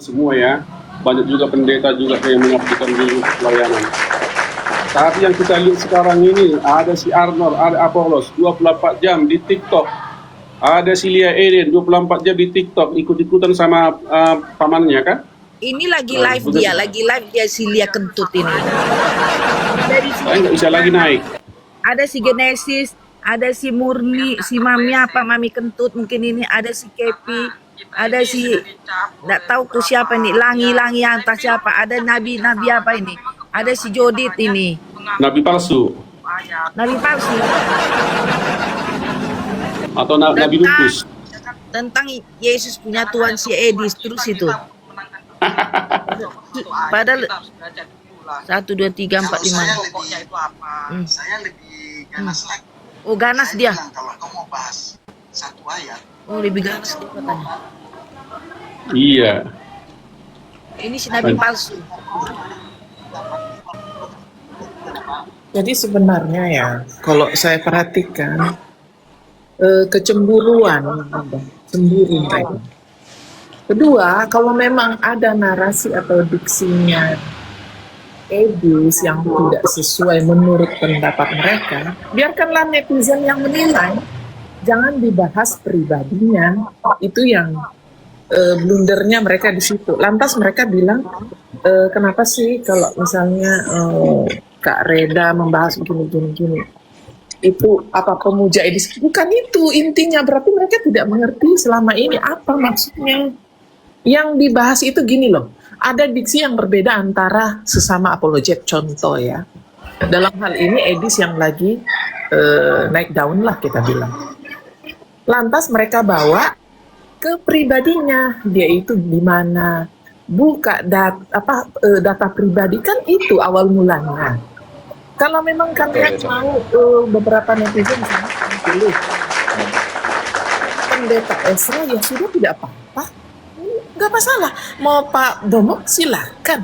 semua ya. Banyak juga pendeta juga yang mengabdikan diri untuk pelayanan. Tapi yang kita lihat sekarang ini, ada si Arnold, ada Apollos, 24 jam di TikTok. Ada si Lia Eden, 24 jam di TikTok, ikut-ikutan sama pamannya kan? Ini lagi live dia si Lia Kentut ini. Dari Saya nggak bisa lagi naik. ada si Genesis, ada si Murni, si Mami Kentut mungkin ini, ada si Kepi, ada si nggak tahu ku siapa nih, Langi entah siapa, ada Nabi apa ini, ada si Jodit ini, Nabi palsu Nabi palsu atau Nabi lupus. tentang Yesus punya Tuhan si Edis terus itu. Padahal 1, 2, 3, 4, 5. Saya lebih ganas lagi. Oh ganas dia. Kalau kamu mau bahas satu ayat, Oh lebih ganas dia katanya. Iya. Ini si Nabi palsu. Jadi sebenarnya ya, kalau saya perhatikan kecemburuan, cemburu mereka. Kedua, kalau memang ada narasi atau diksinya edis yang tidak sesuai menurut pendapat mereka, biarkanlah netizen yang menilai. Jangan dibahas pribadinya. Itu yang blundernya mereka di situ. Lantas mereka bilang, kenapa sih kalau misalnya Kak Reda membahas gini. Itu apa pemuja edis? Bukan itu intinya, berarti mereka tidak mengerti selama ini apa maksudnya. Yang dibahas itu gini loh, ada diksi yang berbeda antara sesama apologet, contoh ya. Dalam hal ini edis yang lagi naik daun lah kita bilang. Lantas mereka bawa ke pribadinya, dia itu di mana, buka data pribadi, kan itu awal mulanya. Kalau memang kalian mau beberapa netizen pilih pendeta Esra, ya sudah, tidak apa-apa, nggak masalah. Mau Pak Domo silakan.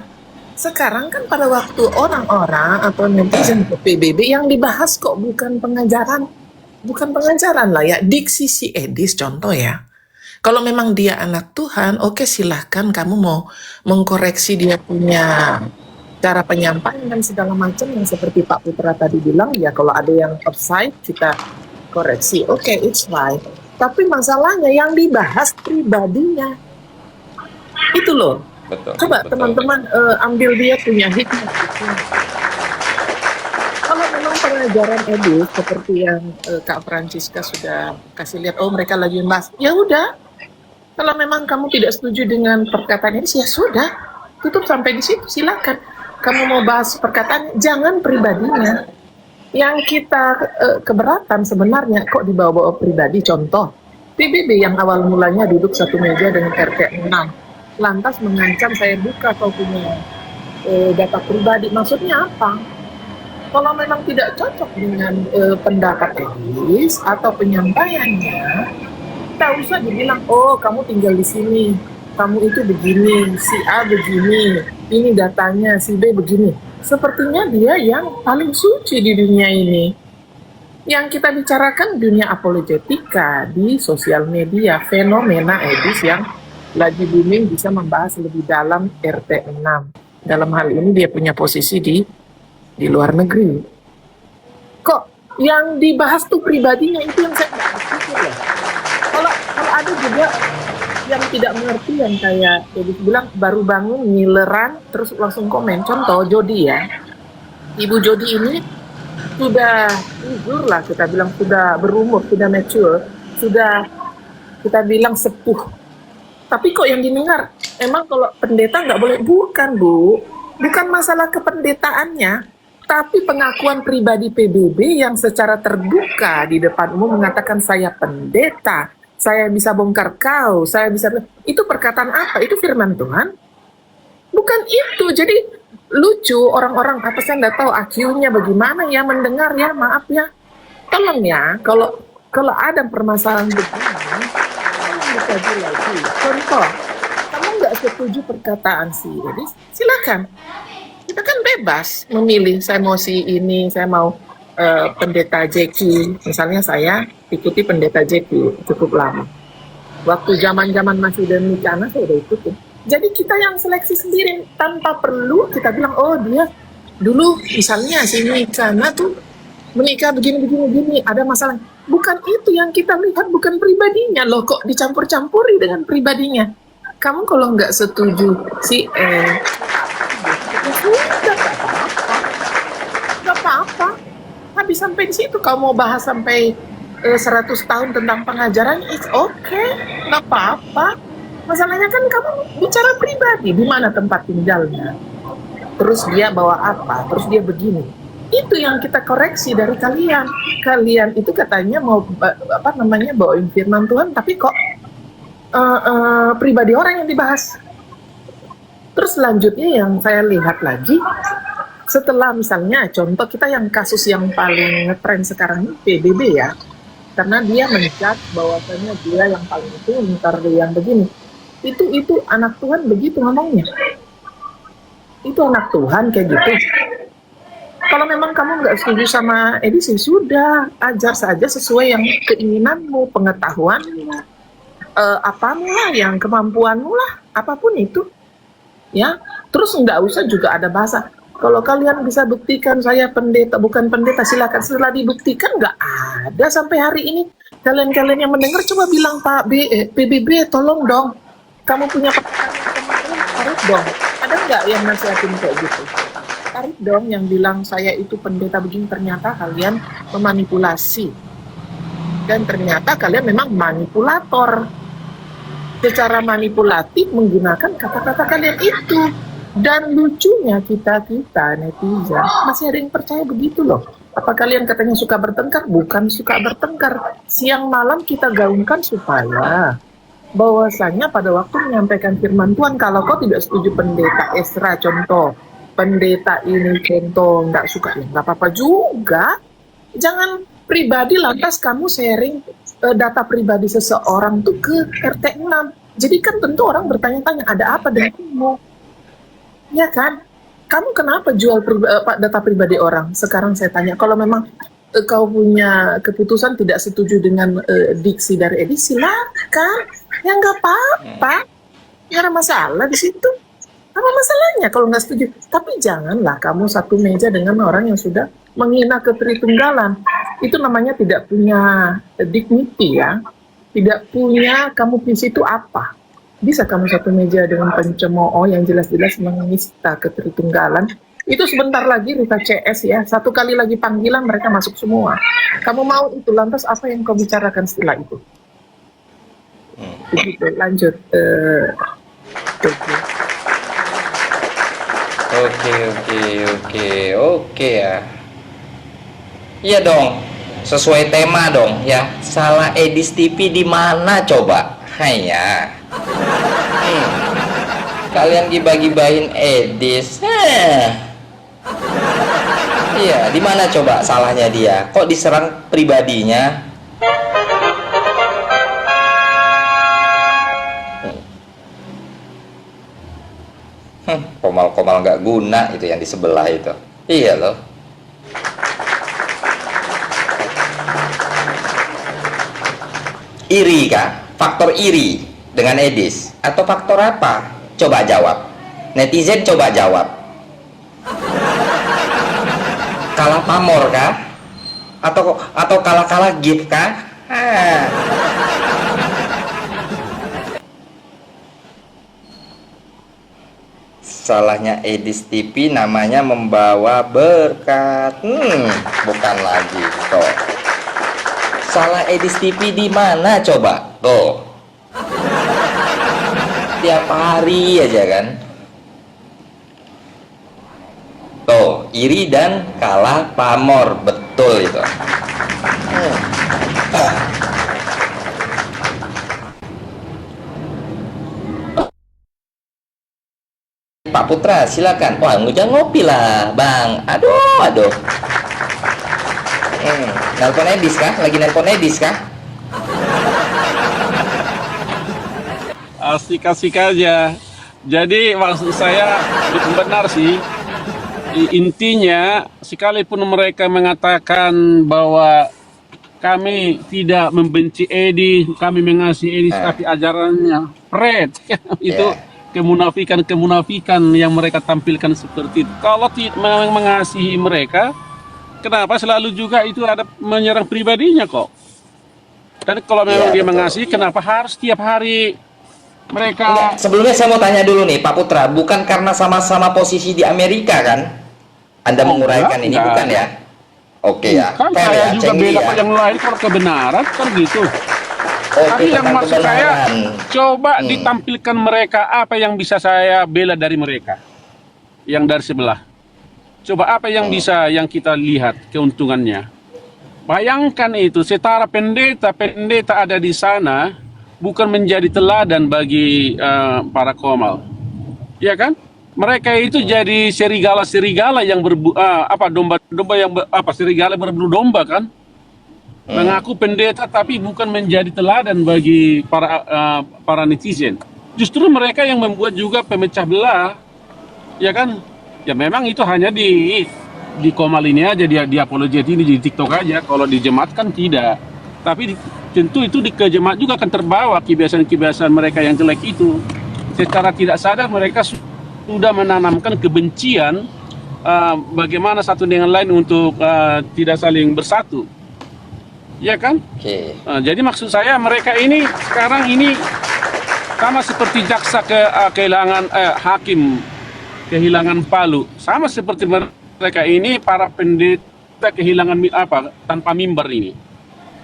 Sekarang kan pada waktu orang-orang atau netizen ke PBB yang dibahas kok bukan pengajaran lah ya, diksi si Edis contoh ya. Kalau memang dia anak Tuhan, oke silahkan kamu mau mengkoreksi dia punya cara penyampaian dan segala macam yang seperti Pak Putra tadi bilang, ya kalau ada yang offside kita koreksi, oke, it's fine. Tapi masalahnya yang dibahas pribadinya. Itu loh. Betul, Coba teman-teman ambil dia punya hikmah. Kalau memang pengajaran edis seperti yang Kak Francisca sudah kasih lihat, oh mereka lagi membahas, ya udah. Kalau memang kamu tidak setuju dengan perkataan ini, ya sudah, tutup sampai di situ, silakan. Kamu mau bahas perkataan, jangan pribadinya. Yang kita keberatan sebenarnya kok dibawa-bawa pribadi. Contoh, PBB yang awal mulanya duduk satu meja dengan RT 6, lantas mengancam saya buka kau punya data pribadi. Maksudnya apa? Kalau memang tidak cocok dengan pendapat edis atau penyampaiannya, tak usah dibilang, oh kamu tinggal di sini, kamu itu begini, si A begini, ini datanya, si B begini. Sepertinya dia yang paling suci di dunia ini. Yang kita bicarakan dunia apologetika di sosial media, fenomena edis yang lagi booming bisa membahas lebih dalam RT 6. Dalam hal ini dia punya posisi di luar negeri. Kok yang dibahas tuh pribadinya, itu yang saya nggak berpikir ya. Kalau ada juga yang tidak mengerti, yang kayak Edith bilang baru bangun ngileran terus langsung komen. Contoh Jody ya, Ibu Jody ini sudah jujur lah kita bilang, sudah berumur, sudah mature, sudah kita bilang sepuh. Tapi kok yang didengar, emang kalau pendeta nggak boleh? Bukan Bu, bukan masalah kependetaannya, tapi pengakuan pribadi PBB yang secara terbuka di depan umum mengatakan saya pendeta, saya bisa bongkar kau, saya bisa... Itu perkataan apa? Itu firman Tuhan? Bukan itu. Jadi lucu orang-orang, apa saya nggak tahu IQ-nya bagaimana ya mendengar ya, maaf ya. Tolong ya, kalau ada permasalahan begini, tolong dikaji lagi. Contoh, kamu nggak setuju perkataan si Edis, silakan. Kita kan bebas memilih, saya mau si ini, saya mau pendeta Jeki. Misalnya saya ikuti pendeta Jeki cukup lama. Waktu zaman-zaman masih Demikiana saya udah ikuti. Jadi kita yang seleksi sendiri tanpa perlu kita bilang, oh dia dulu misalnya si Nikana tuh menikah begini, ada masalah. Bukan itu yang kita lihat, bukan pribadinya loh, kok dicampur-campuri dengan pribadinya. Kamu kalau nggak setuju si ya sudah, nggak apa-apa. Habis sampai di situ, kamu mau bahas sampai 100 tahun tentang pengajaran, it's okay, nggak apa-apa. Masalahnya kan kamu bicara pribadi, di mana tempat tinggalnya, terus dia bawa apa, terus dia begini. Itu yang kita koreksi dari kalian. Kalian itu katanya mau bawain firman Tuhan, tapi kok pribadi orang yang dibahas. Terus selanjutnya yang saya lihat lagi, setelah misalnya contoh kita yang kasus yang paling ngetren sekarang ini PBB ya, karena dia menjudge bahwasannya dia yang paling pintar, yang begini. Itu anak Tuhan begitu ngomongnya. Itu anak Tuhan kayak gitu. Kalau memang kamu nggak setuju sama edisi, sudah, ajar saja sesuai yang keinginanmu, pengetahuanmu, apamu lah, yang kemampuanmu lah, apapun itu. Ya, terus nggak usah juga ada bahasa. Kalau kalian bisa buktikan saya pendeta, bukan pendeta, silakan. Setelah dibuktikan, nggak ada sampai hari ini. Kalian-kalian yang mendengar, coba bilang, Pak PBB, tolong dong. Kamu punya perkataan yang kemarin, tarik dong. Ada nggak yang nasihatin kayak gitu? Tarik dong yang bilang saya itu pendeta begini, ternyata kalian memanipulasi. Dan ternyata kalian memang manipulator. Secara manipulatif menggunakan kata-kata kalian itu. Dan lucunya kita netizen masih ada yang percaya begitu loh. Apa kalian katanya suka bertengkar? Bukan suka bertengkar. Siang malam kita gaungkan supaya bahwasanya pada waktu menyampaikan firman Tuhan, kalau kau tidak setuju pendeta Esra contoh, pendeta ini contoh nggak suka, ya nggak apa-apa juga. Jangan pribadi lantas kamu sharing data pribadi seseorang tuh ke RT 6. Jadi kan tentu orang bertanya-tanya, ada apa dengan kamu? Ya kan? Kamu kenapa jual data pribadi orang? Sekarang saya tanya, kalau memang kau punya keputusan tidak setuju dengan diksi dari Edi, silakan. Ya nggak apa-apa. Nggak ada masalah di situ. Apa masalahnya kalau nggak setuju? Tapi janganlah kamu satu meja dengan orang yang sudah menghina ketritunggalan. Itu namanya tidak punya dignity ya. Tidak punya, kamu visi itu apa? Bisa kamu satu meja dengan pencemooh yang jelas-jelas menista ketritunggalan. Itu sebentar lagi Rita CS ya, satu kali lagi panggilan mereka masuk semua. Kamu mau itu, lantas apa yang kau bicarakan setelah itu? Begitu, lanjut. Oke ya. Iya dong, sesuai tema dong ya. Salah Edis TV di mana coba? Hanya. Kalian gibah-gibahin Edis. Iya, di mana coba salahnya dia? Kok diserang pribadinya? Komal-komal nggak guna itu yang di sebelah itu. Iya loh. Iri kah? Faktor iri dengan Edis atau faktor apa? Coba jawab. Netizen coba jawab. Kalah pamor kah? Atau kalah gift kah? Salahnya Edis TV namanya membawa berkat. Bukan lagi toh. Salah Edis TV di mana coba? Tuh. Tiap hari aja kan. Tuh, iri dan kalah pamor, betul itu. Pak Putra, silakan. Wah, ngujang ngopi lah, Bang. Aduh. Nelpon Edis kah? Lagi nelpon Edis kah? Asik-asik aja. Jadi maksud saya benar sih. Intinya, sekalipun mereka mengatakan bahwa kami tidak membenci Edi, kami mengasihi Edi, tapi ajarannya Fred itu kemunafikan yang mereka tampilkan seperti itu. Kalau memang mengasihi mereka, kenapa selalu juga itu ada menyerang pribadinya kok? Dan kalau memang Iya, dia betul. mengasihi, kenapa harus tiap hari mereka? Enggak, sebelumnya saya mau tanya dulu nih Pak Putra, bukan karena sama-sama posisi di Amerika kan Anda Oh, menguraikan ini, enggak. bukan ya? Oke ya, Kan fair saya ya, juga cengli bela ya. yang lain kalau kebenaran kan gitu. Oke, Tapi yang tentang maksud saya, kebenaran. coba ditampilkan mereka apa yang bisa saya bela dari mereka, yang dari sebelah. Coba apa yang bisa yang kita lihat keuntungannya. Bayangkan itu, setara pendeta ada di sana, bukan menjadi teladan bagi para komal. Ya kan? Mereka itu jadi serigala-serigala yang domba-domba yang serigala berburu domba kan? Mengaku pendeta tapi bukan menjadi teladan bagi para netizen. Justru mereka yang membuat juga pemecah belah, ya kan? Ya memang itu hanya di Komal ini aja, di apologet ini, di TikTok aja. Kalau di jemaat kan tidak. Tapi tentu itu ke jemaat juga akan terbawa kebiasaan-kebiasaan mereka yang jelek itu. Secara tidak sadar mereka sudah menanamkan kebencian, bagaimana satu dengan lain untuk tidak saling bersatu. Ya kan? Oke. Jadi maksud saya mereka ini sekarang ini sama seperti jaksa kehilangan hakim kehilangan palu, sama seperti mereka ini para pendeta kehilangan tanpa mimbar ini.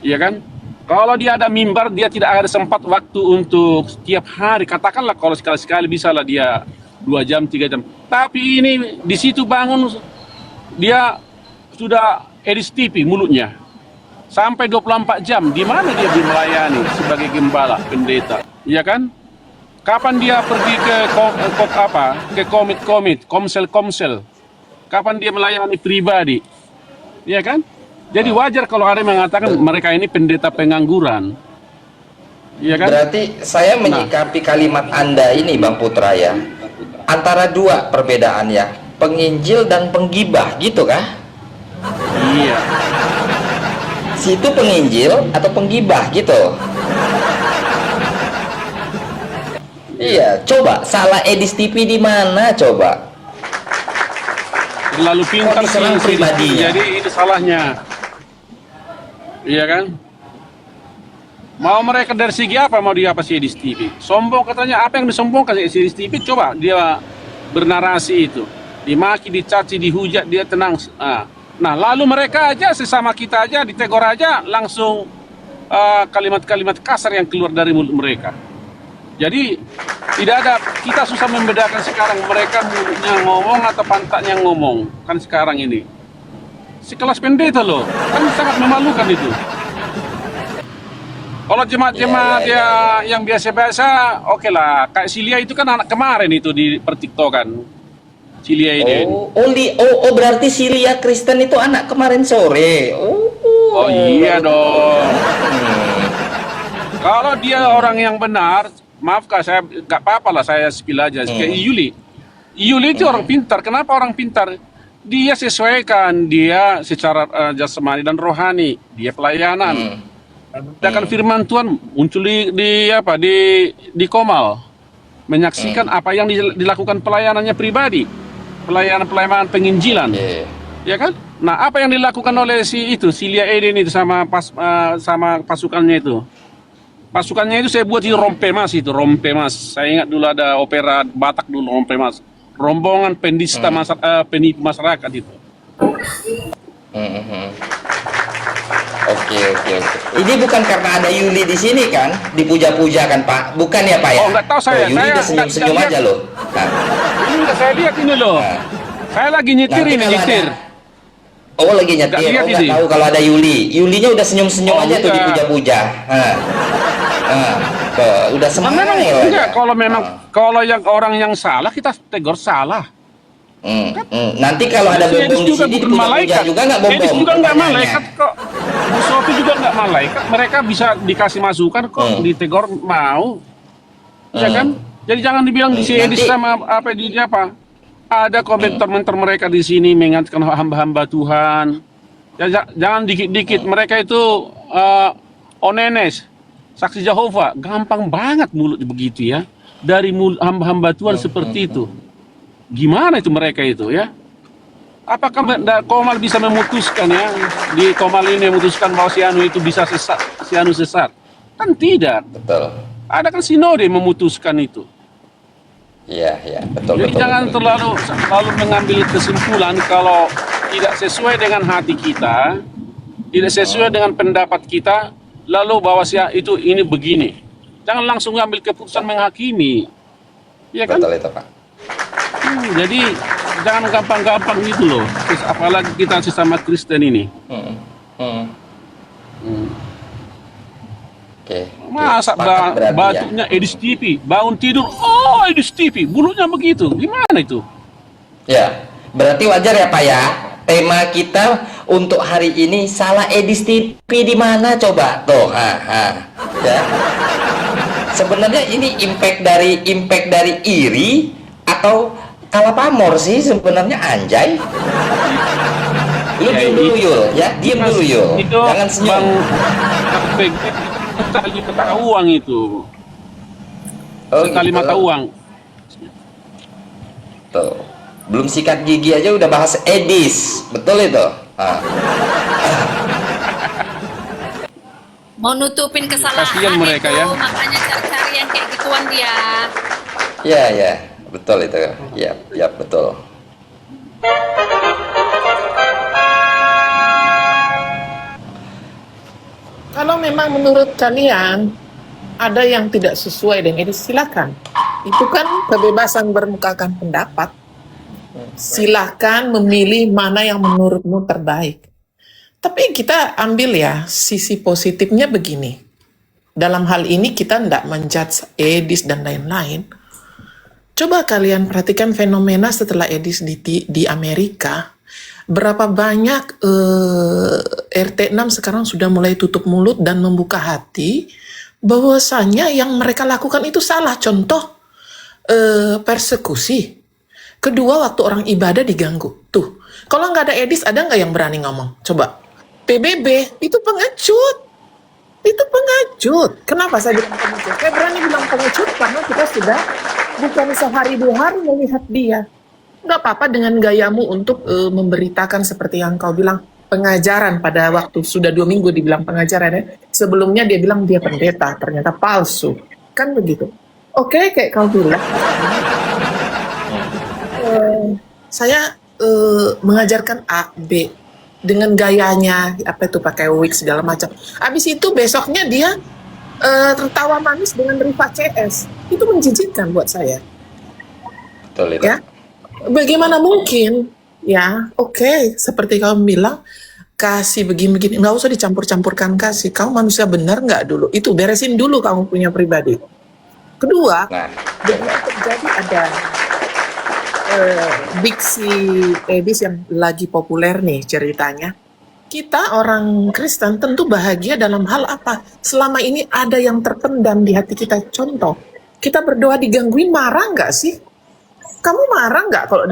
Ya kan? Kalau dia ada mimbar, dia tidak ada sempat waktu untuk setiap hari. Katakanlah kalau sekali-sekali bisalah dia 2 jam, 3 jam. Tapi ini di situ bangun dia sudah edis TV mulutnya. Sampai 24 jam, di mana dia melayani sebagai gembala, pendeta, ya kan? Kapan dia pergi ke komit, komsel? Kapan dia melayani pribadi, ya kan? Jadi wajar kalau ada yang mengatakan mereka ini pendeta pengangguran, ya kan? Berarti saya menyikapi kalimat Anda ini Bang Putra ya, antara dua perbedaan ya, penginjil dan penggibah gitu kah? Iya. Situ penginjil atau penggibah gitu. Iya, coba salah Edis TV di mana coba? Terlalu pintar Kok diserang sih, pribadinya? jadi itu salahnya, iya kan? Mau mereka dari segi apa, mau dia apa sih Edis TV? Sombong katanya, apa yang disombongkan si Edis TV? Coba dia bernarasi itu, dimaki, dicaci, dihujat, dia tenang. Nah, lalu mereka aja, sesama kita aja, ditegur aja, langsung kalimat-kalimat kasar yang keluar dari mulut mereka. Jadi, tidak ada, kita susah membedakan sekarang mereka mulutnya ngomong atau pantatnya ngomong. Kan sekarang ini. Sekelas pendeta loh, kan sangat memalukan itu. Kalau jemaat-jemaat yang biasa-biasa, oke lah. Kayak Silia itu kan anak kemarin itu di pertiktokan. Silia ini. Oh, berarti Silia Kristen itu anak kemarin sore. Oh iya dong. Kalau dia orang yang benar, maaf kak, saya nggak apa-apa lah, saya spill aja. Kayak Yuli itu orang pintar. Kenapa orang pintar? Dia sesuaikan dia secara jasmani dan rohani. Dia pelayanan. Sedangkan firman Tuhan muncul di Komal, menyaksikan apa yang dilakukan pelayanannya pribadi, pelayanan penginjilan, ya kan? Nah, apa yang dilakukan oleh Silia Eden itu sama pasukannya itu? Pasukannya itu saya buat di Rompemas itu, Rompemas. Saya ingat dulu ada opera Batak dulu, Rompemas. Rombongan pendista penipu masyarakat itu. Oke. Ini bukan karena ada Yuli di sini kan, dipuja-puja kan Pak? Bukan ya Pak ya? Oh, nggak tahu saya. Yuli Saya udah senyum-senyum nggak aja loh. Nah. Ini udah saya lihat ini loh. Saya lagi nyetir Nanti ini, kalau nyetir. Oh lagi nyetir, Nggak lihat nggak ini. tahu kalau ada Yuli. Yulinya udah senyum-senyum aja tuh enggak. dipuja-puja. Udah Nah, semangat memang ya. enggak, kalau yang orang yang salah kita tegur salah. Nanti kalau ada Si Edis bom di juga sini bukan dipuja-puja malaikat. juga nggak bom? Edis juga nggak malaikat kok. Bu Sofi juga nggak malaikat. Mereka bisa dikasih masukan kok, ditegur mau. Ya kan? Jadi jangan dibilang si Edis sama apa. Ada komentar-komentar mereka di sini mengatakan hamba-hamba Tuhan. Ya, jangan dikit-dikit. Mereka itu onenes, saksi Jehovah. Gampang banget mulut begitu ya. dari hamba-hamba Tuhan seperti itu. Gimana itu mereka itu ya? Apakah Komal bisa memutuskan ya, di Komal ini memutuskan bahwa si Anu itu bisa sesat, si Anu sesat? Kan tidak. Betul. Ada kan sinode memutuskan itu. Iya, iya, betul, Jadi betul, jangan betul. terlalu mengambil kesimpulan kalau tidak sesuai dengan hati kita, tidak sesuai dengan pendapat kita, lalu bahwa itu ini begini. Jangan langsung ambil keputusan menghakimi. Ya kan? Betul itu, Pak. Jadi jangan gampang-gampang gitu loh. Apalagi kita sesama Kristen ini. Hmm. Hmm. Oke. Masa Sepakat berarti ya. batuknya Edis TV, bangun tidur, oh Edis TV, bulunya begitu. Gimana itu? Ya, berarti wajar ya Pak ya. Tema kita untuk hari ini salah Edis TV di mana coba? Tuh, ya. Sebenarnya ini impact dari iri atau kalah pamor sih sebenarnya, anjay. Lu Ya, diem dulu Yul, ya, diem dulu Yul. Itu Jangan senyum. Sekali mata uang itu. Oh, Sekali gitu. mata uang. Tuh. Belum sikat gigi aja udah bahas Edis. Betul itu? Mau nutupin kesalahan Kasihan mereka itu, ya. makanya cari-cari yang kayak gituan dia. Ya, ya, betul itu. Ya, ya betul. Kalau memang menurut kalian ada yang tidak sesuai dengan ini, silakan. Itu kan kebebasan bermukakan pendapat. Silakan memilih mana yang menurutmu terbaik. Tapi kita ambil ya sisi positifnya begini. Dalam hal ini kita tidak menjudge Edis dan lain-lain. Coba kalian perhatikan fenomena setelah Edis di Amerika. Berapa banyak RT6 sekarang sudah mulai tutup mulut dan membuka hati bahwasanya yang mereka lakukan itu salah. Contoh persekusi. Kedua, waktu orang ibadah diganggu. Tuh, kalau nggak ada Edis, ada nggak yang berani ngomong? Coba. PBB itu pengecut. Itu pengecut. Kenapa saya bilang pengecut? Saya berani bilang pengecut karena kita sudah bukan sehari dua hari melihat dia. Nggak apa-apa dengan gayamu untuk memberitakan seperti yang kau bilang, pengajaran pada waktu sudah 2 minggu dibilang pengajaran ya. Sebelumnya dia bilang dia pendeta, ternyata palsu. Kan begitu. Oke, kayak kau bilang. Saya mengajarkan A, B dengan gayanya apa itu pakai wig segala macam. Habis itu besoknya dia tertawa manis dengan Riva CS. Itu menjijikkan buat saya. Betul itu. Ya. Bagaimana mungkin? Ya, oke, seperti kamu bilang kasih begini-begini, nggak usah dicampur-campurkan kasih. Kamu manusia benar nggak dulu? Itu beresin dulu kamu punya pribadi. Kedua, Nah, begitu terjadi ada diksi Edis yang lagi populer nih ceritanya. Kita orang Kristen tentu bahagia dalam hal apa? Selama ini ada yang terpendam di hati kita. Contoh, kita berdoa digangguin, marah nggak sih? Kamu marah nggak kalau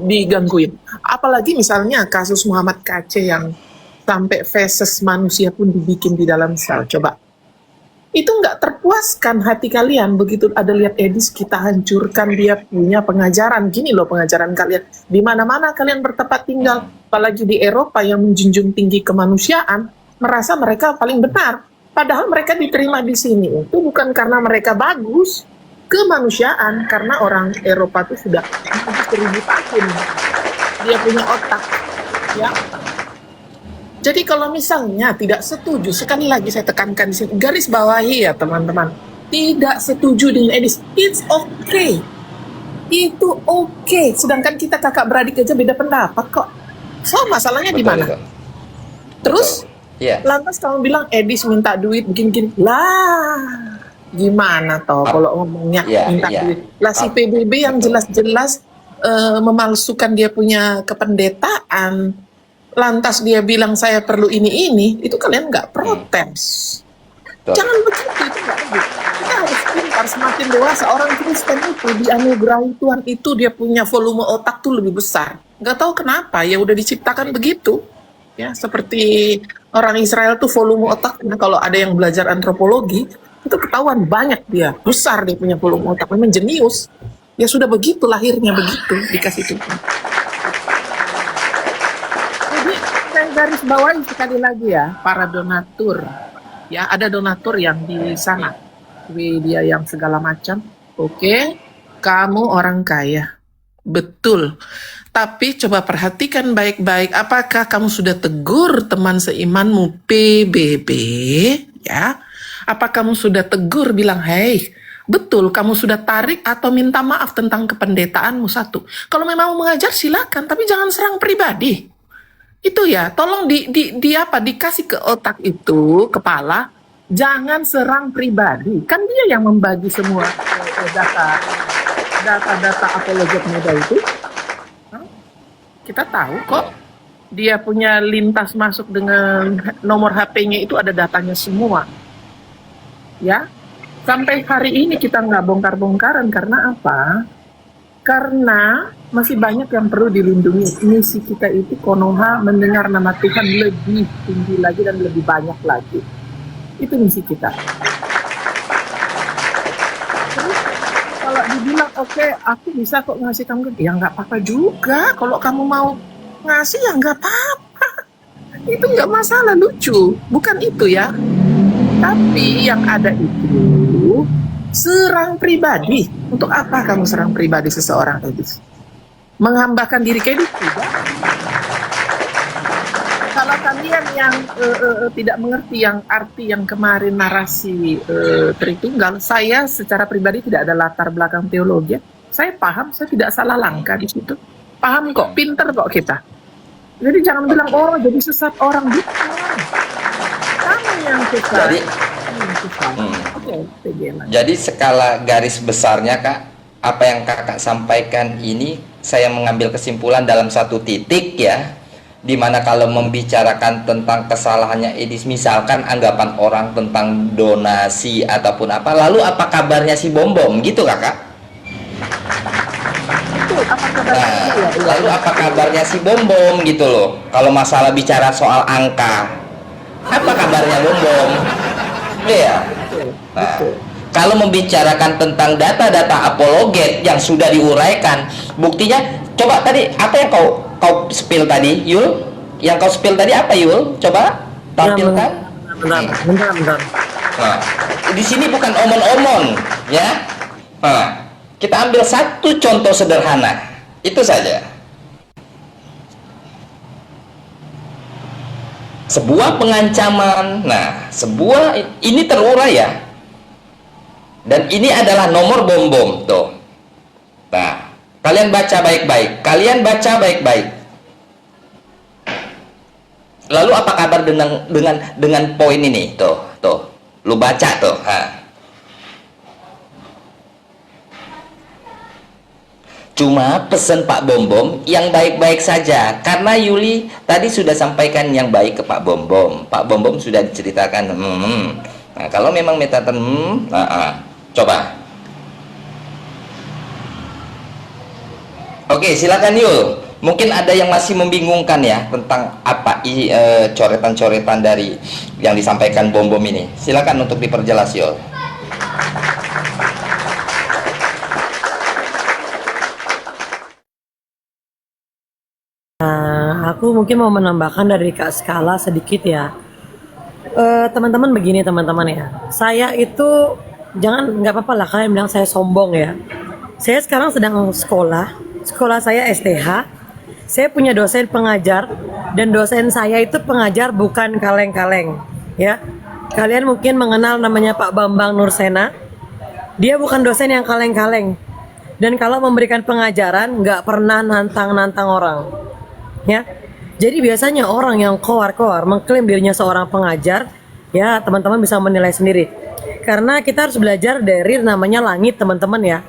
digangguin? Apalagi misalnya kasus Muhammad KC yang sampai feses manusia pun dibikin di dalam sel. Coba. Itu nggak terpuaskan hati kalian begitu ada lihat Edis kita hancurkan dia punya pengajaran. Gini loh pengajaran kalian. Di mana-mana kalian bertempat tinggal, apalagi di Eropa yang menjunjung tinggi kemanusiaan, merasa mereka paling benar. Padahal mereka diterima di sini itu bukan karena mereka bagus, kemanusiaan, karena orang Eropa itu sudah 1000 tahun dia punya otak, ya. Jadi kalau misalnya tidak setuju, sekali lagi saya tekankan di sini, garis bawahi ya teman-teman, tidak setuju dengan Edis, it's okay, itu okay. Sedangkan kita kakak beradik aja beda pendapat kok. So masalahnya di betul mana? itu. Terus Iya. lantas kamu bilang Edis minta duit begini-gini, lah gimana toh kalau ngomongnya Iya, minta iya. duit? Lah si PBB yang jelas-jelas memalsukan dia punya kependetaan. Lantas dia bilang saya perlu ini, itu kalian nggak protes. Betul. Jangan begitu, itu nggak begitu. Kita harus pintar, semakin dewasa. Orang Kristen itu dianugerahi Tuhan itu dia punya volume otak tuh lebih besar. Nggak tahu kenapa, ya udah diciptakan begitu. Ya, seperti orang Israel tuh volume otak, nah, kalau ada yang belajar antropologi, itu ketahuan banyak dia, besar dia punya volume otak, memang jenius. Ya sudah begitu lahirnya begitu dikasih Tuhan. Jadi saya garis bawahi sekali lagi ya, para donatur. Ya, ada donatur yang di sana, dia yang segala macam. Oke, kamu orang kaya, betul. Tapi coba perhatikan baik-baik, apakah kamu sudah tegur teman seimanmu PBB? Ya, apa kamu sudah tegur bilang, hei, betul kamu sudah tarik atau minta maaf tentang kependetaanmu satu. Kalau memang mau mengajar silakan, tapi jangan serang pribadi. Itu ya, tolong dikasih ke otak itu, kepala, jangan serang pribadi. Kan dia yang membagi semua data apologet muda itu. Kita tahu kok, dia punya lintas masuk dengan nomor HP-nya itu ada datanya semua. Ya, sampai hari ini kita nggak bongkar-bongkaran karena apa? Karena masih banyak yang perlu dilindungi. Misi kita itu Konoha mendengar nama Tuhan lebih tinggi lagi dan lebih banyak lagi. Itu misi kita. Terus kalau dibilang oke, aku bisa kok ngasih kamu, ya nggak apa-apa juga. Kalau kamu mau ngasih ya nggak apa-apa. Itu nggak masalah, lucu. Bukan itu ya. Tapi yang ada itu serang pribadi. Untuk apa kamu serang pribadi seseorang, Edis? Menghambakan diri kayak gitu tidak? Kalau kalian yang tidak mengerti yang arti yang kemarin narasi Tritunggal, saya secara pribadi tidak ada latar belakang teologi. Saya paham, saya tidak salah langkah di situ. Paham kok, pinter kok kita. Jadi jangan bilang jadi sesat orang, bukan. Kamu yang sesat. Jadi, jadi skala garis besarnya Kak, apa yang Kakak sampaikan ini saya mengambil kesimpulan dalam satu titik ya, dimana kalau membicarakan tentang kesalahannya Edis, misalkan anggapan orang tentang donasi ataupun apa, lalu apa kabarnya si Bom Bom gitu Kakak? Nah, lalu apa kabarnya si Bom Bom gitu loh, kalau masalah bicara soal angka, apa kabarnya Bom Bom? Iya. Nah, kalau membicarakan tentang data-data apologet yang sudah diuraikan, buktinya coba tadi apa yang kau spill tadi, Yul? Yang kau spill tadi apa, Yul? Coba tampilkan. Bentar. Nah, di sini bukan omon-omon, ya. Nah, kita ambil satu contoh sederhana, itu saja. Sebuah pengancaman, nah, ini terurai ya. Dan ini adalah nomor bom tuh. Nah, kalian baca baik-baik. Lalu apa kabar dengan poin ini? Tuh. Lu baca tuh. Cuma pesen Pak Bom Bom yang baik-baik saja, karena Yuli tadi sudah sampaikan yang baik ke Pak Bom Bom. Pak Bom Bom sudah diceritakan. Nah, kalau memang metatan coba. Oke, silakan Yul. Mungkin ada yang masih membingungkan ya tentang apa coretan-coretan dari yang disampaikan Bom Bom ini. Silakan untuk diperjelas Yul. Aku mungkin mau menambahkan dari Kak Skala sedikit ya. Teman-teman begini teman-teman ya. Saya itu nggak apa-apa lah kalian bilang saya sombong ya. Saya sekarang sedang sekolah saya STH. Saya punya dosen pengajar dan dosen saya itu pengajar bukan kaleng-kaleng ya. Kalian mungkin mengenal namanya Pak Bambang Nursena. Dia bukan dosen yang kaleng-kaleng. Dan kalau memberikan pengajaran nggak pernah nantang-nantang orang. Ya, jadi biasanya orang yang koar-koar mengklaim dirinya seorang pengajar, ya teman-teman bisa menilai sendiri. Karena kita harus belajar dari namanya langit teman-teman ya.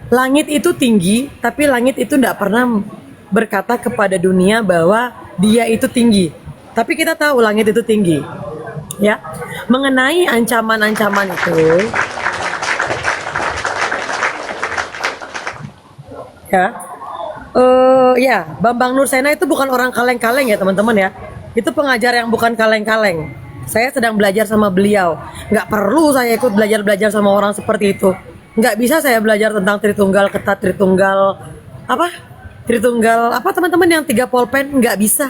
Langit itu tinggi, tapi langit itu tidak pernah berkata kepada dunia bahwa dia itu tinggi. Tapi kita tahu langit itu tinggi. Ya, mengenai ancaman-ancaman itu, ya, Bambang Nursena itu bukan orang kaleng-kaleng ya teman-teman ya. Itu pengajar yang bukan kaleng-kaleng. Saya sedang belajar sama beliau. Nggak perlu saya ikut belajar sama orang seperti itu. Nggak bisa saya belajar tentang Tritunggal, ketat Tritunggal, apa? Tritunggal, apa teman-teman yang 3 pulpen? Nggak bisa.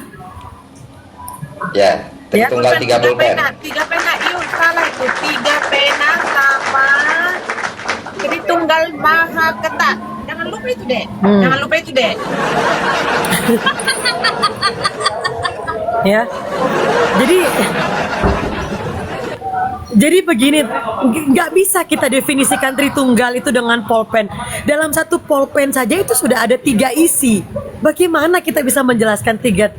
Ya, Tritunggal 3 pulpen. 3 pena, yuk salah itu. 3 pena sama Tritunggal Maha Ketat. Jangan lupa itu deh. Jangan lupa itu deh. Ya, jadi begini, nggak bisa kita definisikan Tritunggal itu dengan pulpen. Dalam satu pulpen saja itu sudah ada 3 isi. Bagaimana kita bisa menjelaskan tiga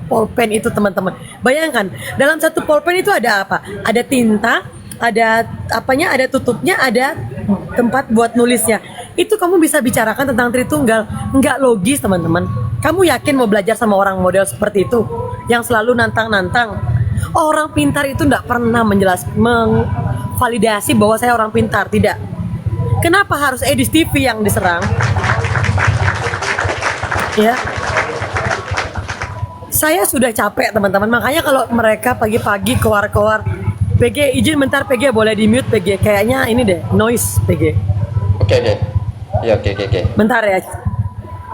pulpen itu, teman-teman? Bayangkan, dalam satu pulpen itu ada apa? Ada tinta, ada apanya, ada tutupnya, ada tempat buat nulisnya. Itu kamu bisa bicarakan tentang Tritunggal. Nggak logis, teman-teman. Kamu yakin mau belajar sama orang model seperti itu yang selalu nantang-nantang? Orang pintar itu nggak pernah mengvalidasi bahwa saya orang pintar. Tidak. Kenapa harus Edis TV yang diserang? Ya, saya sudah capek, teman-teman. Makanya kalau mereka pagi-pagi keluar-keluar, PG izin bentar, PG boleh di mute, PG. Kayaknya ini deh noise, PG. Oke. Ya, oke. Bentar ya.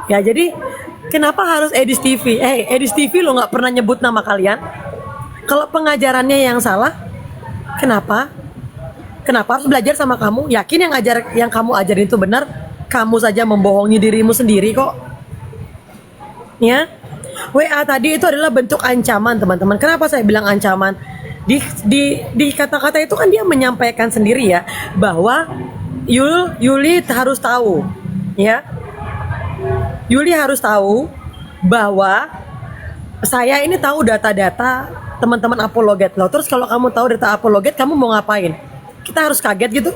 Ya, jadi kenapa harus Edis TV? Edis TV lo nggak pernah nyebut nama kalian. Kalau pengajarannya yang salah, kenapa? Kenapa harus belajar sama kamu? Yakin yang kamu ajarin itu benar? Kamu saja membohongi dirimu sendiri kok. Ya, WA tadi itu adalah bentuk ancaman, teman-teman. Kenapa saya bilang ancaman? Di kata-kata itu kan dia menyampaikan sendiri ya bahwa Yuli harus tahu, ya. Yuli harus tahu bahwa saya ini tahu data-data teman-teman apologet loh. Terus kalau kamu tahu data apologet, kamu mau ngapain? Kita harus kaget gitu?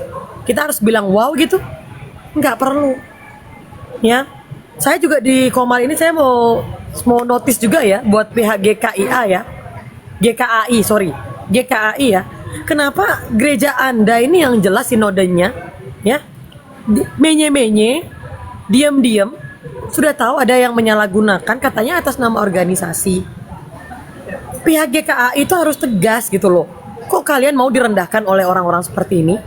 Kita harus bilang wow gitu? Nggak perlu. Ya, saya juga di Komal ini saya mau notice juga ya buat pihak GKAI ya. Kenapa gereja Anda ini yang jelas sinodenya ya menye-menye, diam-diam sudah tahu ada yang menyalahgunakan katanya atas nama organisasi. Pihak GKAI itu harus tegas gitu loh. Kok kalian mau direndahkan oleh orang-orang seperti ini?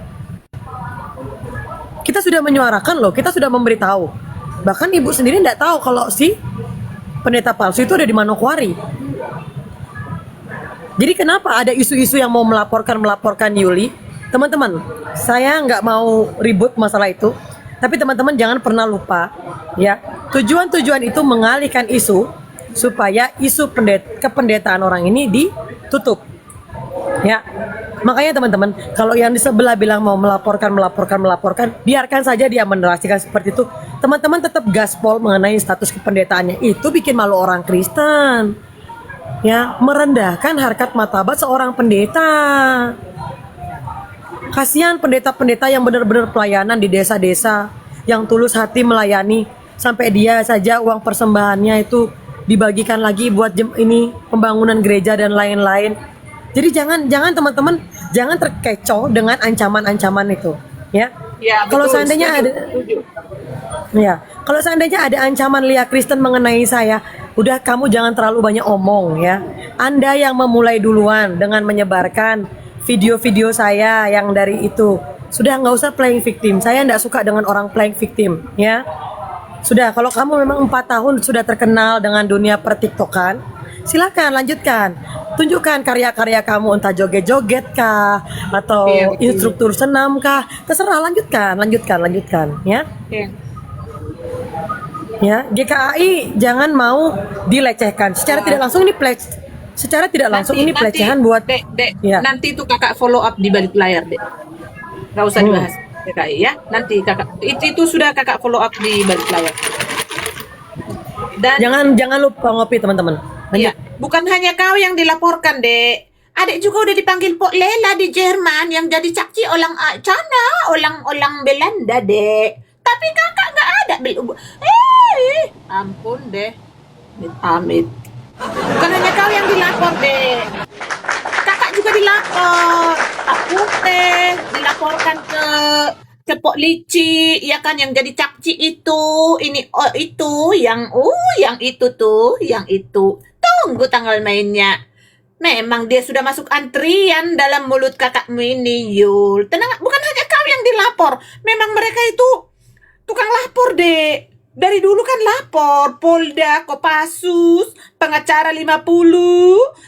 Kita sudah menyuarakan loh, kita sudah memberitahu. Bahkan ibu sendiri tidak tahu kalau si pendeta palsu itu ada di Manokwari. Jadi kenapa ada isu-isu yang mau melaporkan Yuli? Teman-teman, saya nggak mau ribut masalah itu. Tapi teman-teman jangan pernah lupa, ya. Tujuan itu mengalihkan isu supaya isu kependetaan orang ini ditutup. Ya. Makanya teman-teman, kalau yang di sebelah bilang mau melaporkan, biarkan saja dia menarasikan seperti itu. Teman-teman tetap gaspol mengenai status kependetaannya. Itu bikin malu orang Kristen. Ya, merendahkan harkat martabat seorang pendeta. Kasihan pendeta-pendeta yang benar-benar pelayanan di desa-desa, yang tulus hati melayani, sampai dia saja uang persembahannya itu dibagikan lagi buat pembangunan gereja dan lain-lain. Jadi jangan teman-teman, jangan terkecoh dengan ancaman-ancaman itu, ya. Ya, Kalau betul, seandainya setuju. kalau seandainya ada ancaman Lia Kristen mengenai saya, udah kamu jangan terlalu banyak omong ya. Anda yang memulai duluan dengan menyebarkan video-video saya yang dari itu. Sudah nggak usah playing victim. Saya nggak suka dengan orang playing victim, ya. Sudah, kalau kamu memang 4 tahun sudah terkenal dengan dunia pertiktokan, silakan lanjutkan. Tunjukkan karya-karya kamu, entah joget-joget kah, atau Iya, betul. instruktur senam kah. Terserah, lanjutkan, ya. Iya. Ya, GKAI jangan mau dilecehkan. Secara tidak langsung ini pelecehan buat Dek, ya. nanti itu kakak follow up di balik layar, Dek. Nggak usah dibahas PKI ya. Nanti kakak itu sudah kakak follow up di balik layar. Dan Jangan lupa ngopi, teman-teman. ya, bukan hanya kau yang dilaporkan, Dek. Adik juga udah dipanggil Pok Lela di Jerman yang jadi saksi orang Belanda, Dek. Tapi kakak nggak ada. Ampun deh. Amit. Bukan hanya kau yang dilapor, Dek. Kakak juga dilapor. Pak Putih dilaporkan ke Pok Lici, ya kan, yang jadi cakci itu, yang itu. Tunggu tanggal mainnya. Memang dia sudah masuk antrian dalam mulut kakakmu ini, Yul. Tenang, bukan hanya kau yang dilapor. Memang mereka itu tukang lapor, Dek. Dari dulu kan lapor. Polda, Kopassus, pengacara 50.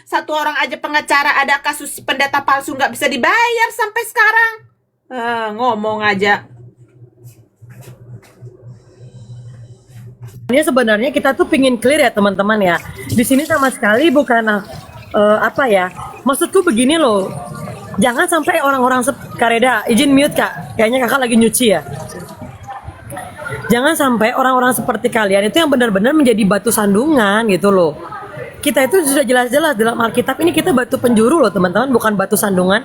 Satu orang aja pengacara ada kasus pendata palsu nggak bisa dibayar sampai sekarang. Ngomong aja. Ini sebenarnya kita tuh pingin clear ya teman-teman ya. Di sini sama sekali bukan apa ya. Maksudku begini loh. Jangan sampai orang-orang Kareda, izin mute Kak. Kayaknya Kakak lagi nyuci ya. Jangan sampai orang-orang seperti kalian itu yang benar-benar menjadi batu sandungan gitu loh. Kita itu sudah jelas-jelas dalam Alkitab ini kita batu penjuru loh teman-teman, bukan batu sandungan.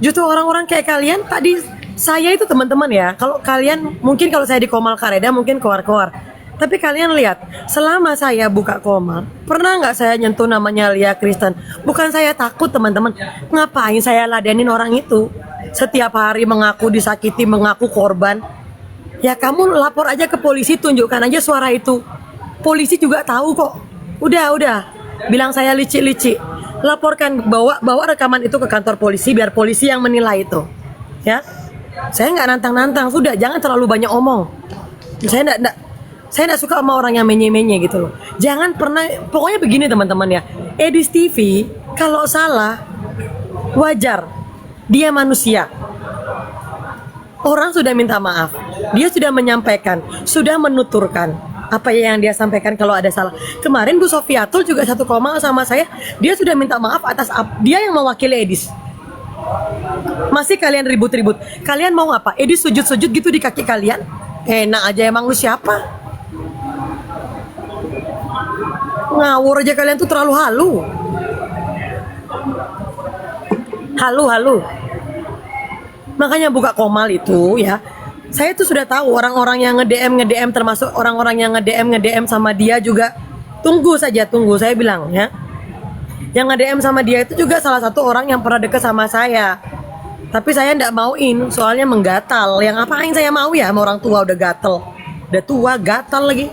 Justru orang-orang kayak kalian tadi saya itu teman-teman ya. Kalau kalian mungkin kalau saya di Komal Kareda mungkin keluar-keluar. Tapi kalian lihat, selama saya buka Komal, pernah nggak saya nyentuh namanya Lia Kristen? Bukan saya takut teman-teman. Ngapain saya ladenin orang itu? Setiap hari mengaku disakiti, mengaku korban. Ya kamu lapor aja ke polisi, tunjukkan aja suara itu. Polisi juga tahu kok. Udah. Bilang saya licik-licik. Laporkan, bawa rekaman itu ke kantor polisi biar polisi yang menilai itu. Ya. Saya nggak nantang-nantang, sudah jangan terlalu banyak omong. Saya nggak suka sama orang yang menye-menye gitu loh. Jangan pernah, pokoknya begini teman-teman ya. Edis TV kalau salah wajar, dia manusia. Orang sudah minta maaf, dia sudah menyampaikan, sudah menuturkan apa yang dia sampaikan kalau ada salah. Kemarin Bu Sofiatul juga satu koma sama saya, dia sudah minta maaf atas dia yang mewakili Edis. Masih kalian ribut-ribut. Kalian mau apa? Edis sujud-sujud gitu di kaki kalian? Enak aja, emang lu siapa? Ngawur aja kalian tuh terlalu halu. Halu. Makanya buka Komal itu ya. Saya tuh sudah tahu orang-orang yang nge-DM termasuk orang-orang yang nge-DM sama dia juga. Tunggu saja, saya bilang ya. Yang nge-DM sama dia itu juga salah satu orang yang pernah deket sama saya. Tapi saya ndak mauin, soalnya menggatal. Yang apain saya mau ya sama orang tua udah gatel. Udah tua, gatal lagi.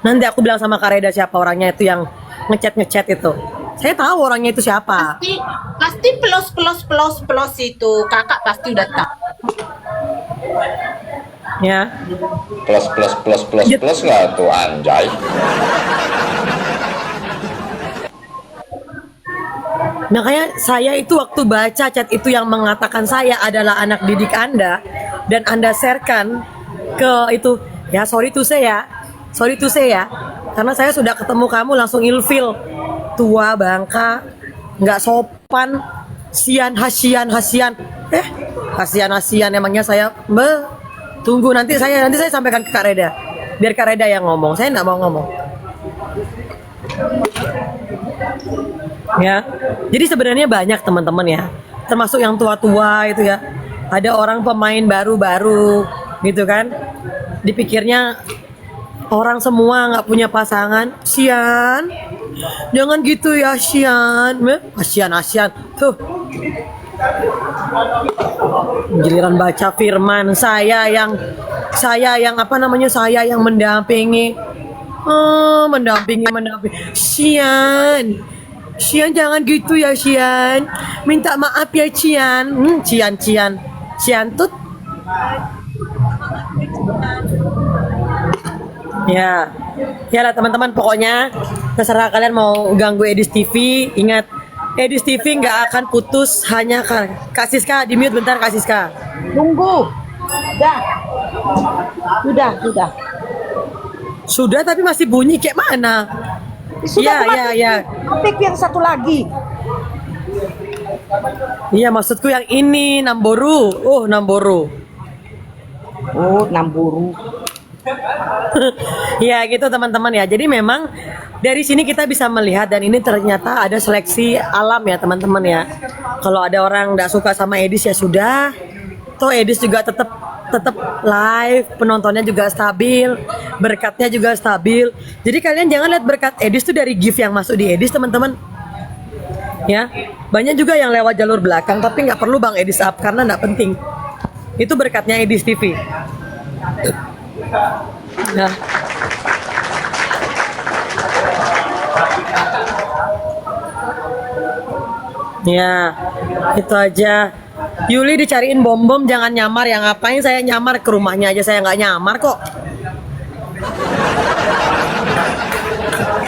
Nanti aku bilang sama Kareda siapa orangnya itu yang ngechat itu. Saya tahu orangnya itu siapa. Pasti plus itu. Kakak pasti udah tahu. Ya. Plus nggak tuh anjay. Makanya saya itu waktu baca chat itu yang mengatakan saya adalah anak didik Anda dan Anda sharekan ke itu, ya sorry to say ya, karena saya sudah ketemu kamu langsung ilfil, tua bangka, nggak sopan, hasian, emangnya saya, tunggu nanti saya sampaikan ke Kak Reda, biar Kak Reda yang ngomong, saya nggak mau ngomong. Ya, jadi sebenarnya banyak teman-teman ya, termasuk yang tua-tua itu ya. Ada orang pemain baru-baru gitu kan, dipikirnya orang semua nggak punya pasangan. Sian, jangan gitu ya Sian. Asian tuh. Giliran baca firman saya yang mendampingi. Mendampingi. Cian jangan gitu ya Cian. Minta maaf ya Cian. Cian tut. Ya lah teman-teman, pokoknya terserah kalian mau ganggu Edis TV. Ingat, Edis TV nggak akan putus hanya Kak Siska. Di mute bentar Kak Siska. Tunggu. Sudah tapi masih bunyi kayak mana? Iya. Topik yang satu lagi. Iya, maksudku yang ini Namboru. Namboru. Ya gitu teman-teman ya. Jadi memang dari sini kita bisa melihat, dan ini ternyata ada seleksi alam ya teman-teman ya. Kalau ada orang nggak suka sama Edis ya sudah. Toh Edis juga tetap live, penontonnya juga stabil, berkatnya juga stabil. Jadi kalian jangan lihat berkat Edis tuh dari gift yang masuk di Edis teman-teman. Ya, banyak juga yang lewat jalur belakang tapi nggak perlu Bang Edis up karena nggak penting. Itu berkatnya Edis TV. Nah, Ya, itu aja. Yuli dicariin bom-bom, jangan nyamar ya. Ngapain saya nyamar, ke rumahnya aja saya nggak nyamar kok.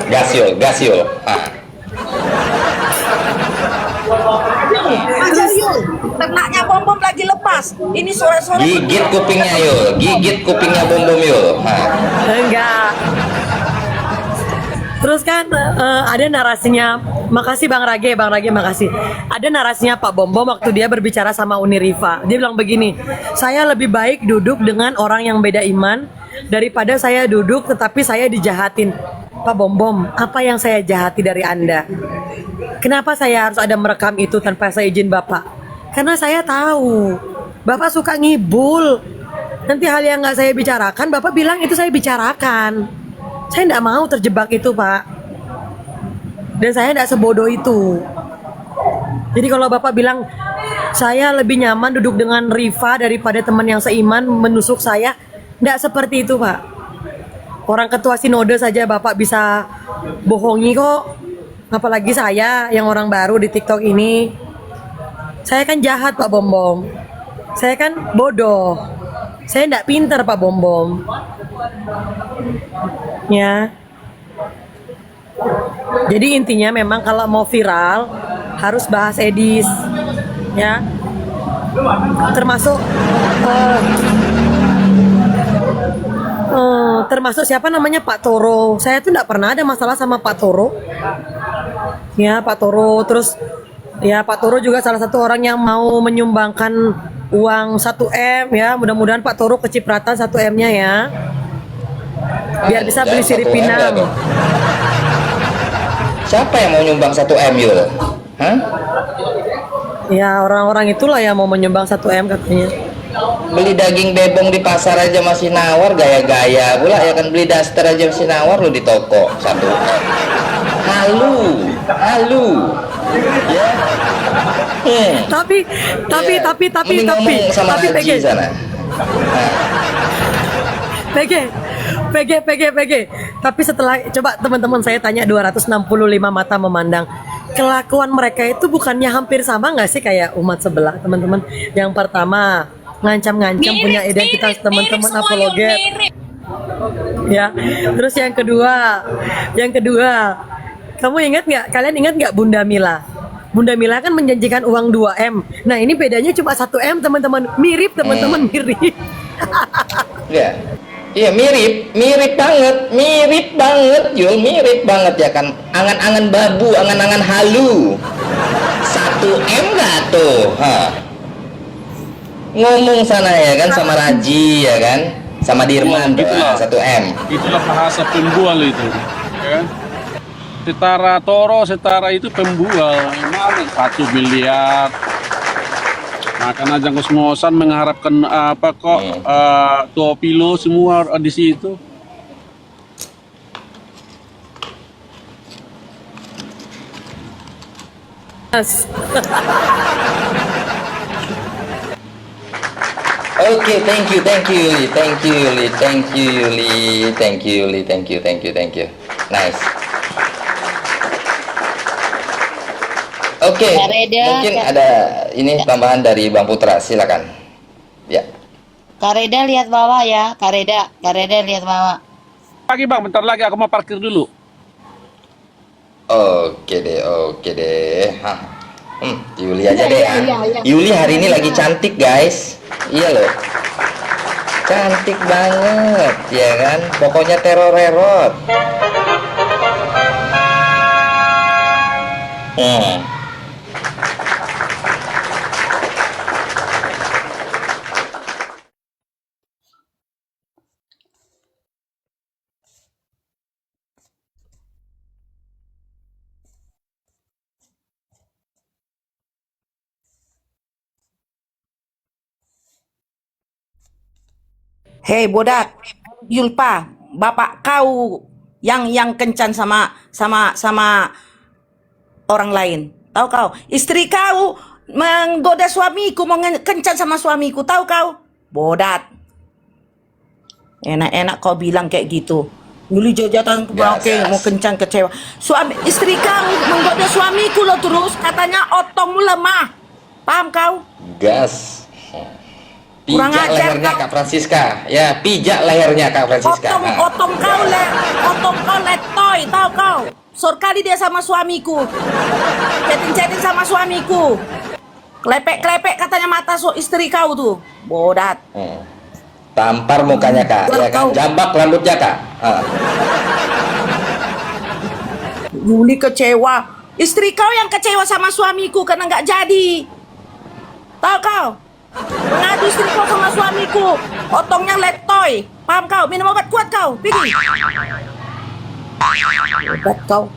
Gas Yul. Ah. Ajar Yul, ternaknya bom-bom lagi lepas. Ini sore-sore. Gigit kupingnya Yul, gigit kupingnya bom-bom Yul. Ah. Enggak. Terus kan ada narasinya, makasih Bang Rage makasih. Ada narasinya Pak Bom Bom waktu dia berbicara sama Uni Rifa. Dia bilang begini, saya lebih baik duduk dengan orang yang beda iman daripada saya duduk tetapi saya dijahatin. Pak Bom Bom, apa yang saya jahati dari Anda? Kenapa saya harus ada merekam itu tanpa saya izin Bapak? Karena saya tahu Bapak suka ngibul. Nanti hal yang nggak saya bicarakan, Bapak bilang itu saya bicarakan. Saya nggak mau terjebak itu, Pak. Dan saya nggak sebodoh itu. Jadi kalau Bapak bilang, saya lebih nyaman duduk dengan Rifa daripada teman yang seiman menusuk saya, nggak seperti itu, Pak. Orang ketua sinode saja Bapak bisa bohongi kok. Apalagi saya yang orang baru di TikTok ini. Saya kan jahat, Pak Bom Bom. Saya kan bodoh. Saya nggak pinter, Pak Bom Bom. Ya. Jadi intinya memang kalau mau viral harus bahas edis, ya. Termasuk siapa namanya Pak Toro. Saya tuh nggak pernah ada masalah sama Pak Toro. Ya Pak Toro, terus ya Pak Toro juga salah satu orang yang mau menyumbangkan uang 1M ya. Mudah-mudahan Pak Toro kecipratan 1M-nya ya. Biar bisa beli sirip pinang. Siapa yang mau nyumbang 1M Yul? Hah? Ya orang-orang itulah yang mau menyumbang 1M katanya. Beli daging bebong di pasar aja masih nawar, gaya-gaya pula ya kan. Beli daster aja masih nawar lu di toko 1M. Halu ya. Tapi ngomong sama Haji PG sana. PG. Tapi setelah coba teman-teman saya tanya 265 mata memandang, kelakuan mereka itu bukannya hampir sama nggak sih kayak umat sebelah, teman-teman? Yang pertama ngancam-ngancam punya identitas teman-teman apologet. Ya, terus yang kedua, kalian ingat nggak Bunda Mila? Bunda Mila kan menjanjikan uang 2M. Nah ini bedanya cuma 1M teman-teman. Mirip teman-teman, mirip. Ya. Iya mirip banget Yul, mirip banget ya kan. Angan-angan babu, angan-angan halu. 1M nggak tuh? Ngomong sana ya kan sama Raji ya kan, sama Dirman Itulah. 1M. Itulah bahasa pembual itu, ya kan? Setara itu pembual. Mana 1 miliar? Makan aja kos-ngosan mengharapkan apa kok Topilo semua di situ. Oke, thank you Yuli. Nice. Oke, mungkin ada ini tambahan dari Bang Putra, silakan. Ya. Kareda lihat bawah ya, Kareda lihat bawah. Lagi Bang, bentar lagi aku mau parkir dulu. Oke deh. Yuli aja deh. Yuli hari ini lagi cantik guys. Iya loh. Cantik banget, ya kan? Pokoknya teror-erot. Hei bodak, Yulpa, bapak kau yang kencan sama orang lain. Tahu kau? Istri kau menggoda suamiku, mau kencan sama suamiku. Tahu kau? Bodat. Enak-enak kau bilang kayak gitu. Yuli jajatan oke mau kencang kecewa. Suami istri kau menggoda suamiku lo terus katanya otongmu lemah. Paham kau? Gas. Kurang Pijak ajar lehernya kau. Kak Francisca. Ya, pijak lehernya Kak Francisca. Otong kau letoy, tahu kau? Sor kali dia sama suamiku. Chatting sama suamiku. Klepek katanya mata istri kau tuh. Bodat. Tampar mukanya Kak, ya kan? Jambak rambutnya Kak. Yuli kecewa. Istri kau yang kecewa sama suamiku karena nggak jadi. Tahu kau? Mengadu istri kau sama suamiku. Otongnya letoy. Paham kau? Minum obat kuat kau. Pergi. Obat kau.